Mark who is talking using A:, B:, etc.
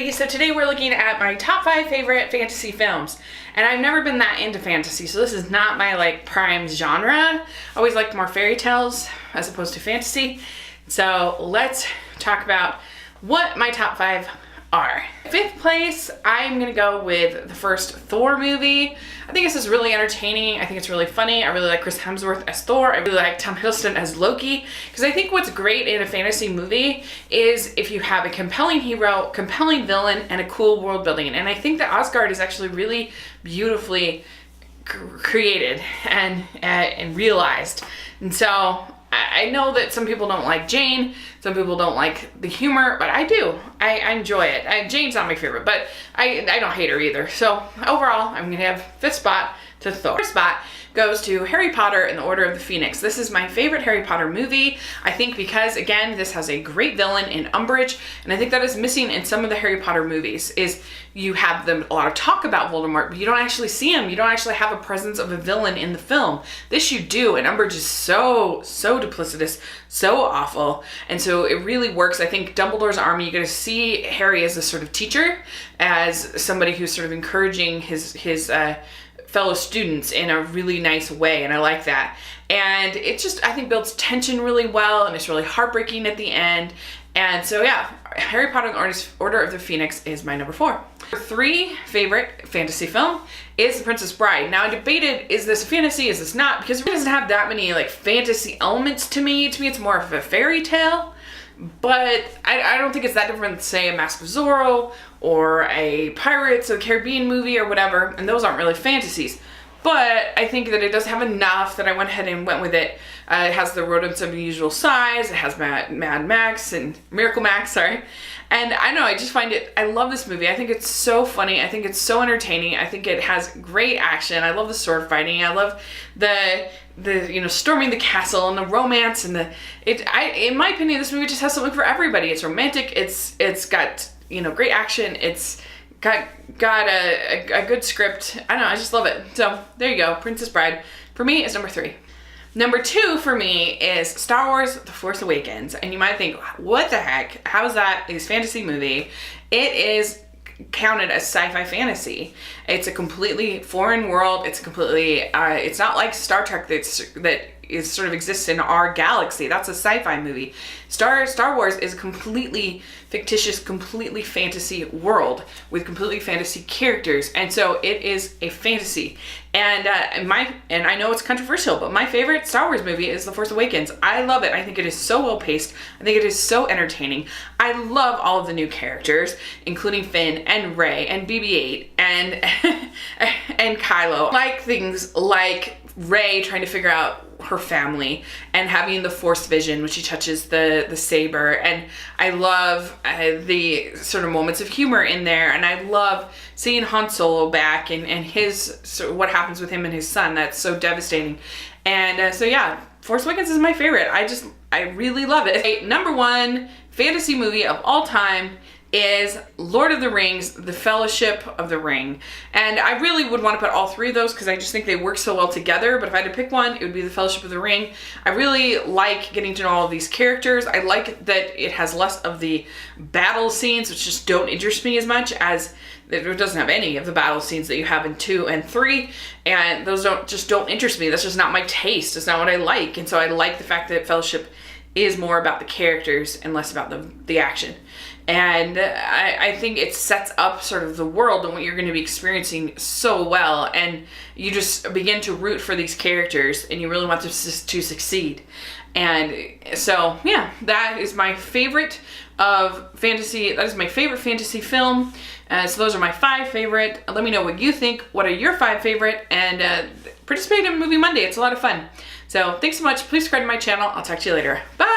A: everybody. So today we're looking at my top 5 favorite fantasy films. And I've never been that into fantasy, so this is not my like prime genre. I always liked more fairy tales as opposed to fantasy. So let's talk about what my top 5 are. 5th place, I'm gonna go with the first Thor movie. I think this is really entertaining. I think it's really funny. I really like Chris Hemsworth as Thor. I really like Tom Hiddleston as Loki. Because I think what's great in a fantasy movie is if you have a compelling hero, compelling villain, and a cool world building. And I think that Asgard is actually really beautifully created and realized. And so I know that some people don't like Jane, some people don't like the humor, but I do. I enjoy it. Jane's not my favorite, but I don't hate her either. So overall, I'm gonna have 5th spot to Thor. 4th spot goes to Harry Potter and the Order of the Phoenix. This is my favorite Harry Potter movie. I think because, again, this has a great villain in Umbridge, and I think that is missing in some of the Harry Potter movies, is you have a lot of talk about Voldemort, but you don't actually see him. You don't actually have a presence of a villain in the film. This you do, and Umbridge is so duplicitous, so awful, and so it really works. I think Dumbledore's Army, you get to see Harry as a sort of teacher, as somebody who's sort of encouraging his fellow students in a really nice way, and I like that. And it just, I think, builds tension really well, and it's really heartbreaking at the end. And so yeah, Harry Potter and the Order of the Phoenix is my number 4. 3 favorite fantasy film is The Princess Bride. Now I debated, is this fantasy, is this not? Because it doesn't have that many like fantasy elements to me. To me it's more of a fairy tale. But I don't think it's that different than, say, a Mask of Zorro or a Pirates of the Caribbean movie or whatever, and those aren't really fantasies. But I think that it does have enough that I went ahead and went with it. It has the rodents of unusual size, it has Mad Max and Miracle Max, sorry. And I don't know, I just find it, I love this movie. I think it's so funny, I think it's so entertaining, I think it has great action, I love the sword fighting, I love the storming the castle and the romance and in my opinion, this movie just has something for everybody. It's romantic, it's got, great action, it's got a good script. I don't know, I just love it. So there you go, Princess Bride. For me, is number 3. Number 2 for me is Star Wars The Force Awakens. And you might think, what the heck? How is that a fantasy movie? It is counted as sci-fi fantasy. It's a completely foreign world. It's completely, it's not like Star Trek that sort of exists in our galaxy. That's a sci-fi movie. Star Wars is a completely fictitious, completely fantasy world with completely fantasy characters, and so it is a fantasy. And I know it's controversial, but my favorite Star Wars movie is The Force Awakens. I love it. I think it is so well paced. I think it is so entertaining. I love all of the new characters, including Finn and Rey and BB-8 and Kylo. I like things like Rey trying to figure out her family and having the Force vision when she touches the saber, and I love the sort of moments of humor in there, and I love seeing Han Solo back and what happens with him and his son. That's so devastating. And so yeah, Force Awakens is my favorite. I really love it. Number 1 fantasy movie of all time is Lord of the Rings, The Fellowship of the Ring. And I really would want to put all 3 of those because I just think they work so well together, but if I had to pick one, it would be The Fellowship of the Ring. I really like getting to know all of these characters. I like that it has less of the battle scenes, which just don't interest me as much, as it doesn't have any of the battle scenes that you have in 2 and 3, and those don't interest me. That's just not my taste. It's not what I like. And so I like the fact that Fellowship is more about the characters and less about the action. And I think it sets up sort of the world and what you're going to be experiencing so well, and you just begin to root for these characters and you really want them to succeed. And so yeah, that is my favorite of fantasy. That is my favorite fantasy film. So those are my 5 favorite. Let me know what you think. What are your 5 favorite? And participate in Movie Monday. It's a lot of fun. So thanks so much. Please subscribe to my channel. I'll talk to you later. Bye!